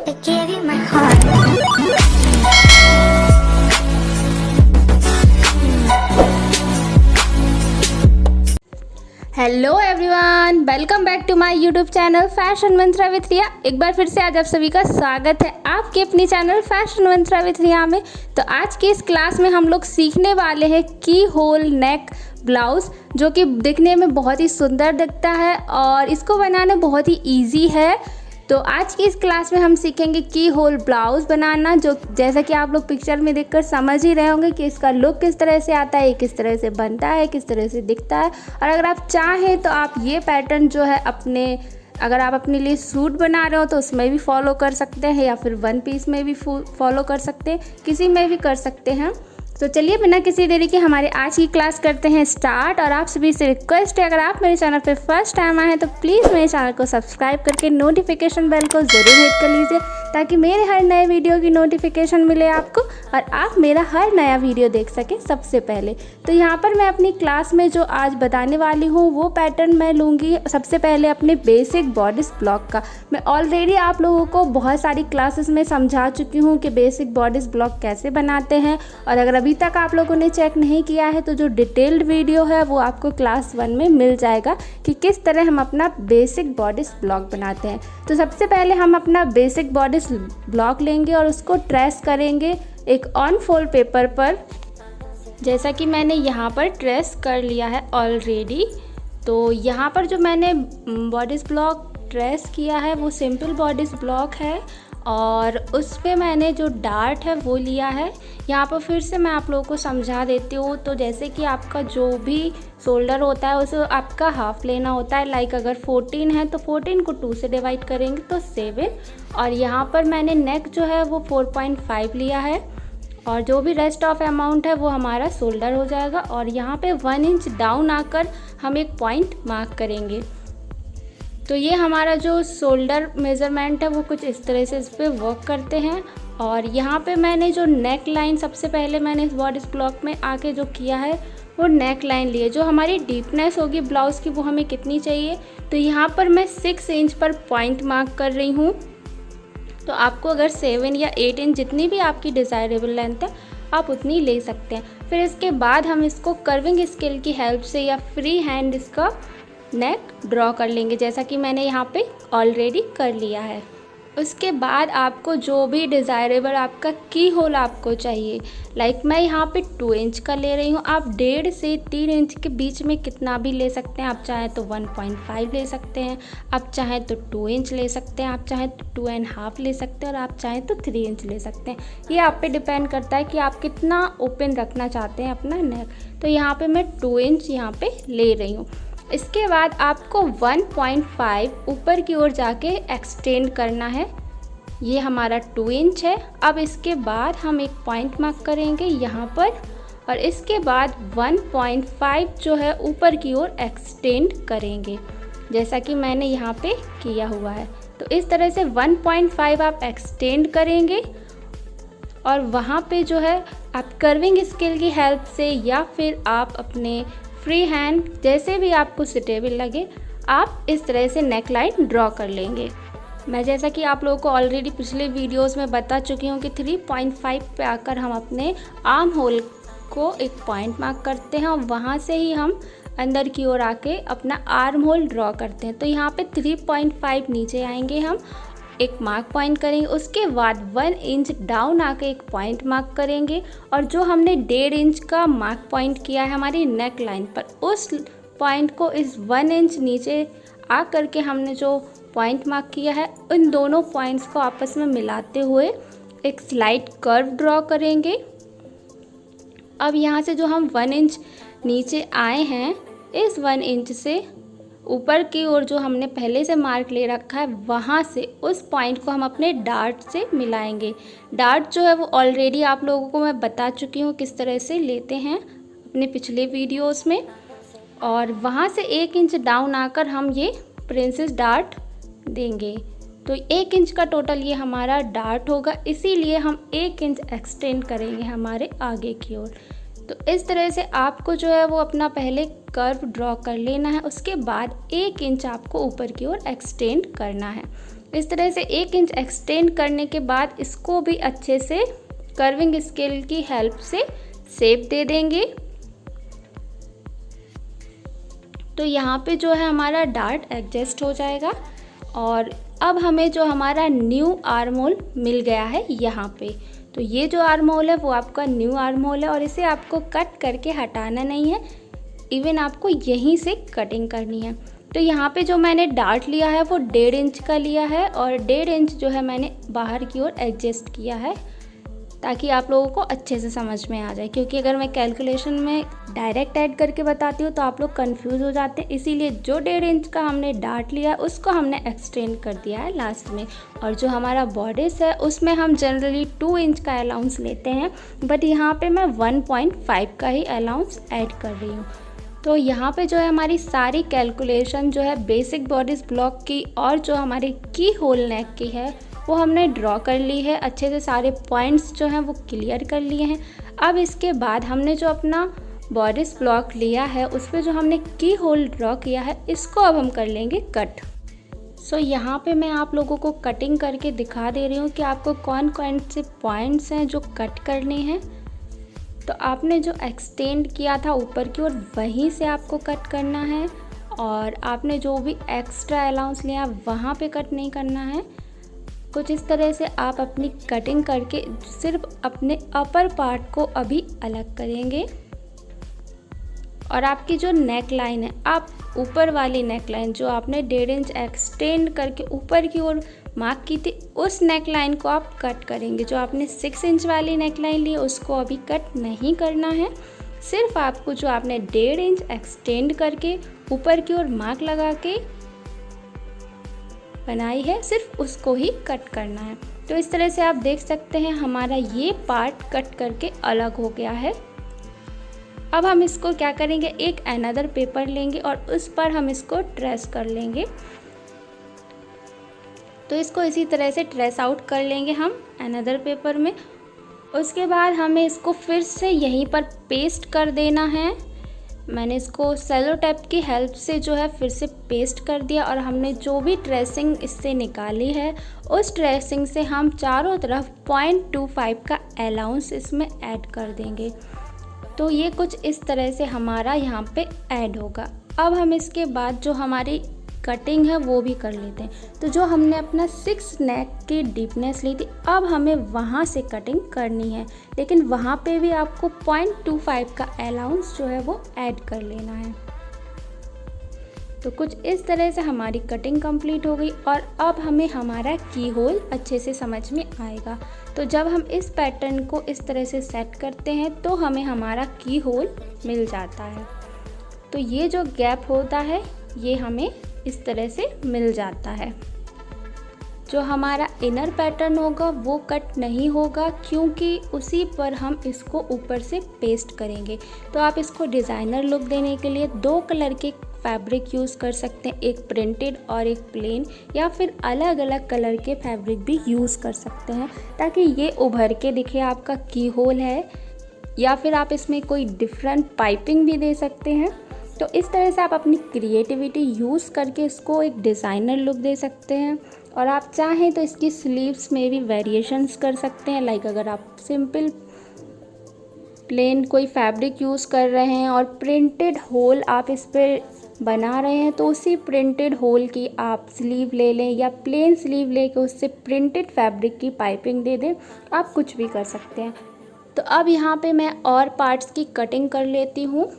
I gave you my heart. Hello everyone, welcome back to my YouTube channel Fashion Mantra with Riya. एक बार फिर से आज आप सभी का स्वागत है आपके अपनी चैनल फैशन मंत्रा विथ रिया में। तो आज की इस क्लास में हम लोग सीखने वाले हैं की होल नेक ब्लाउज़, जो कि दिखने में बहुत ही सुंदर दिखता है और इसको बनाना बहुत ही ईजी है। तो आज की इस क्लास में हम सीखेंगे की होल ब्लाउज़ बनाना, जो जैसा कि आप लोग पिक्चर में देखकर समझ ही रहे होंगे कि इसका लुक किस तरह से आता है, किस तरह से बनता है, किस तरह से दिखता है। और अगर आप चाहें तो आप ये पैटर्न जो है अगर आप अपने लिए सूट बना रहे हो तो उसमें भी फॉलो कर सकते हैं, या फिर वन पीस में भी फॉलो कर सकते हैं, किसी में भी कर सकते हैं। तो चलिए बिना किसी देरी के हमारे आज की क्लास करते हैं स्टार्ट। और आप सभी से रिक्वेस्ट है, अगर आप मेरे चैनल पे फर्स्ट टाइम आए हैं तो प्लीज़ मेरे चैनल को सब्सक्राइब करके नोटिफिकेशन बेल को ज़रूर हिट कर लीजिए, ताकि मेरे हर नए वीडियो की नोटिफिकेशन मिले आपको और आप मेरा हर नया वीडियो देख सकें सबसे पहले। तो यहाँ पर मैं अपनी क्लास में जो आज बताने वाली हूँ वो पैटर्न मैं लूँगी सबसे पहले अपने बेसिक बॉडिस ब्लॉक का। मैं ऑलरेडी आप लोगों को बहुत सारी क्लासेस में समझा चुकी हूँ कि बेसिक बॉडिस ब्लॉक कैसे बनाते हैं, और अगर अभी तक आप लोगों ने चेक नहीं किया है तो जो डिटेल्ड वीडियो है वो आपको क्लास 1 में मिल जाएगा कि किस तरह हम अपना बेसिक बॉडिस ब्लॉक बनाते हैं। तो सबसे पहले हम अपना बेसिक बॉडिस ब्लॉक लेंगे और उसको ट्रेस करेंगे एक ऑन फोल्ड पेपर पर, जैसा कि मैंने यहाँ पर ट्रेस कर लिया है ऑलरेडी। तो यहाँ पर जो मैंने बॉडिस ब्लॉक ट्रेस किया है वो सिंपल बॉडिस ब्लॉक है, और उस पे मैंने जो डार्ट है वो लिया है। यहाँ पर फिर से मैं आप लोगों को समझा देती हूँ। तो जैसे कि आपका जो भी शोल्डर होता है उसे आपका हाफ लेना होता है। लाइक अगर 14 है तो 14 को 2 से डिवाइड करेंगे तो 7, और यहाँ पर मैंने नेक जो है वो 4.5 लिया है, और जो भी रेस्ट ऑफ अमाउंट है वो हमारा शोल्डर हो जाएगा। और यहाँ पे 1 इंच डाउन आकर हम एक पॉइंट मार्क करेंगे। तो ये हमारा जो शोल्डर मेज़रमेंट है वो कुछ इस तरह से इस पर वर्क करते हैं। और यहाँ पे मैंने जो नेक लाइन सबसे पहले मैंने इस बॉडिस ब्लॉक में आके जो किया है वो नेक लाइन लिए। जो हमारी डीपनेस होगी ब्लाउज़ की वो हमें कितनी चाहिए, तो यहाँ पर मैं 6 इंच पर पॉइंट मार्क कर रही हूँ। तो आपको अगर 7 या 8 इंच जितनी भी आपकी डिज़ायरेबल लेंथ है आप उतनी ले सकते हैं। फिर इसके बाद हम इसको कर्विंग स्केल की हेल्प से या फ्री हैंड इसका नेक ड्रॉ कर लेंगे, जैसा कि मैंने यहाँ पे ऑलरेडी कर लिया है। उसके बाद आपको जो भी डिज़ायरेबल आपका की होल आपको चाहिए, लाइक मैं यहाँ पे 2 इंच का ले रही हूँ। आप 1.5 से 3 इंच के बीच में कितना भी ले सकते हैं। आप चाहें तो 1.5 ले सकते हैं, आप चाहें तो 2 इंच ले सकते हैं, आप चाहें तो 2.5 ले सकते हैं, और आप चाहें तो 3 इंच ले सकते हैं। ये आप पे डिपेंड करता है कि आप कितना ओपन रखना चाहते हैं अपना नेक। तो यहाँ पर मैं 2 इंच यहाँ पर ले रही हूँ। इसके बाद आपको 1.5 ऊपर की ओर जाके एक्सटेंड करना है। ये हमारा 2 इंच है। अब इसके बाद हम एक पॉइंट मार्क करेंगे यहाँ पर, और इसके बाद 1.5 जो है ऊपर की ओर एक्सटेंड करेंगे, जैसा कि मैंने यहाँ पे किया हुआ है। तो इस तरह से 1.5 आप एक्सटेंड करेंगे, और वहाँ पे जो है आप कर्विंग स्केल की हेल्प से या फिर आप अपने फ्री हैंड जैसे भी आपको सुटेबल लगे आप इस तरह से नेक लाइन ड्रॉ कर लेंगे। मैं जैसा कि आप लोगों को ऑलरेडी पिछले वीडियोस में बता चुकी हूँ कि 3.5 पे आकर हम अपने आर्म होल को एक पॉइंट मार्क करते हैं, और वहाँ से ही हम अंदर की ओर आके अपना आर्म होल ड्रॉ करते हैं। तो यहाँ पे 3.5 नीचे आएंगे, हम एक मार्क पॉइंट करेंगे। उसके बाद 1 इंच डाउन आके एक पॉइंट मार्क करेंगे, और जो हमने 1.5 इंच का मार्क पॉइंट किया है हमारी नेक लाइन पर, उस पॉइंट को इस 1 इंच नीचे आ करके हमने जो पॉइंट मार्क किया है उन दोनों पॉइंट्स को आपस में मिलाते हुए एक स्लाइट कर्व ड्रॉ करेंगे। अब यहाँ से जो हम 1 इंच नीचे आए हैं, इस 1 इंच से ऊपर की ओर जो हमने पहले से मार्क ले रखा है वहाँ से उस पॉइंट को हम अपने डार्ट से मिलाएंगे। डार्ट जो है वो ऑलरेडी आप लोगों को मैं बता चुकी हूँ किस तरह से लेते हैं अपने पिछले वीडियोस में। और वहाँ से 1 इंच डाउन आकर हम ये प्रिंसेस डार्ट देंगे। तो 1 इंच का टोटल ये हमारा डार्ट होगा, इसीलिए हम 1 इंच एक्सटेंड करेंगे हमारे आगे की ओर। तो इस तरह से आपको जो है वो अपना पहले कर्व ड्रॉ कर लेना है। उसके बाद 1 इंच आपको ऊपर की ओर एक्सटेंड करना है। इस तरह से 1 इंच एक्सटेंड करने के बाद इसको भी अच्छे से कर्विंग स्केल की हेल्प से शेप दे देंगे। तो यहाँ पे जो है हमारा डार्ट एडजस्ट हो जाएगा और अब हमें जो हमारा न्यू आर्म होल मिल गया है यहाँ पे, तो ये जो आर्म होल है वो आपका न्यू आर्म होल है और इसे आपको कट करके हटाना नहीं है, इवन आपको यहीं से कटिंग करनी है। तो यहाँ पे जो मैंने डार्ट लिया है वो 1.5 इंच का लिया है और 1.5 इंच जो है मैंने बाहर की ओर एडजस्ट किया है ताकि आप लोगों को अच्छे से समझ में आ जाए, क्योंकि अगर मैं कैलकुलेशन में डायरेक्ट ऐड करके बताती हूँ तो आप लोग कंफ्यूज हो जाते हैं। इसीलिए जो 1.5 इंच का हमने डार्ट लिया है उसको हमने एक्सटेंड कर दिया है लास्ट में, और जो हमारा बॉडिस है उसमें हम जनरली 2 इंच का अलाउंस लेते हैं, बट यहाँ पे मैं 1.5 का ही अलाउंस ऐड कर रही हूँ। तो यहाँ पे जो है हमारी सारी कैलकुलेशन जो है बेसिक बॉडिस ब्लॉक की और जो हमारी की होल नेक की है वो हमने ड्रॉ कर ली है, अच्छे से सारे पॉइंट्स जो हैं वो क्लियर कर लिए हैं। अब इसके बाद हमने जो अपना बॉडिस ब्लॉक लिया है उस पर जो हमने की होल ड्रॉ किया है इसको अब हम कर लेंगे कट। सो यहाँ पे मैं आप लोगों को कटिंग करके दिखा दे रही हूँ कि आपको कौन कौन से पॉइंट्स हैं जो कट करने हैं। तो आपने जो एक्सटेंड किया था ऊपर की ओर वहीं से आपको कट करना है और आपने जो भी एक्स्ट्रा अलाउंस लिया वहाँ पे कट नहीं करना है। कुछ इस तरह से आप अपनी कटिंग करके सिर्फ अपने अपर पार्ट को अभी अलग करेंगे और आपकी जो नेक लाइन है, आप ऊपर वाली नेक लाइन जो आपने 1.5 इंच एक्सटेंड करके ऊपर की ओर मार्क की थी उस नेक लाइन को आप कट करेंगे। जो आपने 6 इंच वाली नेक लाइन ली उसको अभी कट नहीं करना है, सिर्फ आपको जो आपने 1.5 इंच एक्सटेंड करके ऊपर की ओर मार्क लगा के बनाई है सिर्फ उसको ही कट करना है। तो इस तरह से आप देख सकते हैं हमारा ये पार्ट कट करके अलग हो गया है। अब हम इसको क्या करेंगे, एक अनदर पेपर लेंगे और उस पर हम इसको ट्रेस कर लेंगे। तो इसको इसी तरह से ट्रेस आउट कर लेंगे हम अनदर पेपर में। उसके बाद हमें इसको फिर से यहीं पर पेस्ट कर देना है। मैंने इसको सेलो टेप की हेल्प से जो है फिर से पेस्ट कर दिया और हमने जो भी ट्रेसिंग इससे निकाली है उस ट्रेसिंग से हम चारों तरफ 0.25 का अलाउंस इसमें ऐड कर देंगे। तो ये कुछ इस तरह से हमारा यहाँ पे ऐड होगा। अब हम इसके बाद जो हमारी कटिंग है वो भी कर लेते हैं। तो जो हमने अपना 6 नेक की डीपनेस ली थी अब हमें वहाँ से कटिंग करनी है, लेकिन वहाँ पे भी आपको 0.25 का अलाउंस जो है वो ऐड कर लेना है। तो कुछ इस तरह से हमारी कटिंग कंप्लीट हो गई और अब हमें हमारा की होल अच्छे से समझ में आएगा। तो जब हम इस पैटर्न को इस तरह से सेट करते हैं तो हमें हमारा की होल मिल जाता है। तो ये जो गैप होता है ये हमें इस तरह से मिल जाता है। जो हमारा इनर पैटर्न होगा वो कट नहीं होगा क्योंकि उसी पर हम इसको ऊपर से पेस्ट करेंगे। तो आप इसको डिज़ाइनर लुक देने के लिए 2 कलर के फैब्रिक यूज़ कर सकते हैं, एक प्रिंटेड और एक प्लेन, या फिर अलग अलग कलर के फैब्रिक भी यूज़ कर सकते हैं ताकि ये उभर के दिखे आपका की होल है, या फिर आप इसमें कोई डिफरेंट पाइपिंग भी दे सकते हैं। तो इस तरह से आप अपनी क्रिएटिविटी यूज़ करके इसको एक डिज़ाइनर लुक दे सकते हैं। और आप चाहें तो इसकी स्लीव्स में भी वेरिएशंस कर सकते हैं। लाइक अगर आप सिंपल प्लेन कोई फैब्रिक यूज़ कर रहे हैं और प्रिंटेड होल आप इस पर बना रहे हैं तो उसी प्रिंटेड होल की आप स्लीव ले लें या प्लेन स्लीव लेके उससे प्रिंटेड फैब्रिक की पाइपिंग दे दें, आप कुछ भी कर सकते हैं। तो अब यहाँ पे मैं और पार्ट्स की कटिंग कर लेती हूँ।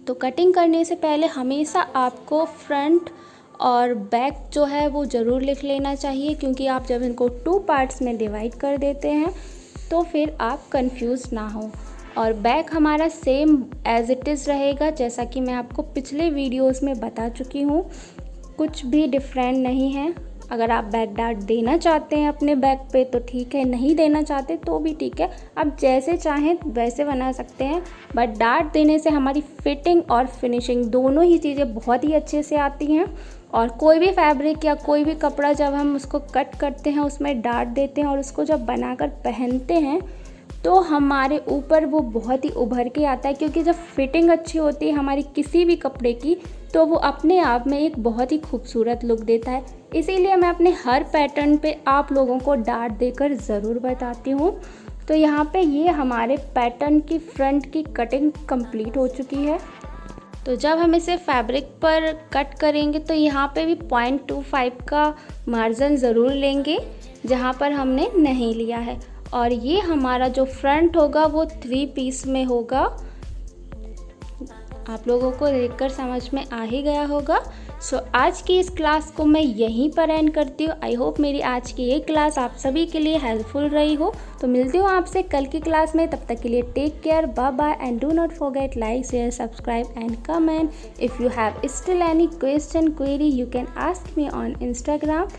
तो कटिंग करने से पहले हमेशा आपको फ्रंट और बैक जो है वो ज़रूर लिख लेना चाहिए, क्योंकि आप जब इनको 2 पार्ट्स में डिवाइड कर देते हैं तो फिर आप कंफ्यूज ना हो। और बैक हमारा सेम एज़ इट इज़ रहेगा, जैसा कि मैं आपको पिछले वीडियोस में बता चुकी हूँ, कुछ भी डिफरेंट नहीं है। अगर आप बैक डार्ट देना चाहते हैं अपने बैक पे तो ठीक है, नहीं देना चाहते तो भी ठीक है, आप जैसे चाहें वैसे बना सकते हैं। बट डार्ट देने से हमारी फिटिंग और फिनिशिंग दोनों ही चीज़ें बहुत ही अच्छे से आती हैं। और कोई भी फैब्रिक या कोई भी कपड़ा जब हम उसको कट करते हैं उसमें डार्ट देते हैं और उसको जब बनाकर पहनते हैं तो हमारे ऊपर वो बहुत ही उभर के आता है, क्योंकि जब फिटिंग अच्छी होती है हमारी किसी भी कपड़े की तो वो अपने आप में एक बहुत ही खूबसूरत लुक देता है। इसीलिए मैं अपने हर पैटर्न पे आप लोगों को डार्ट देकर ज़रूर बताती हूँ। तो यहाँ पे ये हमारे पैटर्न की फ्रंट की कटिंग कंप्लीट हो चुकी है। तो जब हम इसे फैब्रिक पर कट करेंगे तो यहाँ पे भी 0.25 का मार्जिन ज़रूर लेंगे जहाँ पर हमने नहीं लिया है। और ये हमारा जो फ्रंट होगा वो 3 पीस में होगा। आप लोगों को देखकर समझ में आ ही गया होगा। सो आज की इस क्लास को मैं यहीं पर एंड करती हूँ। आई होप मेरी आज की ये क्लास आप सभी के लिए हेल्पफुल रही हो। तो मिलती हूँ आपसे कल की क्लास में। तब तक के लिए take care, bye bye and do not forget like, share, subscribe and comment. If you have still any question, query, you can ask me on Instagram.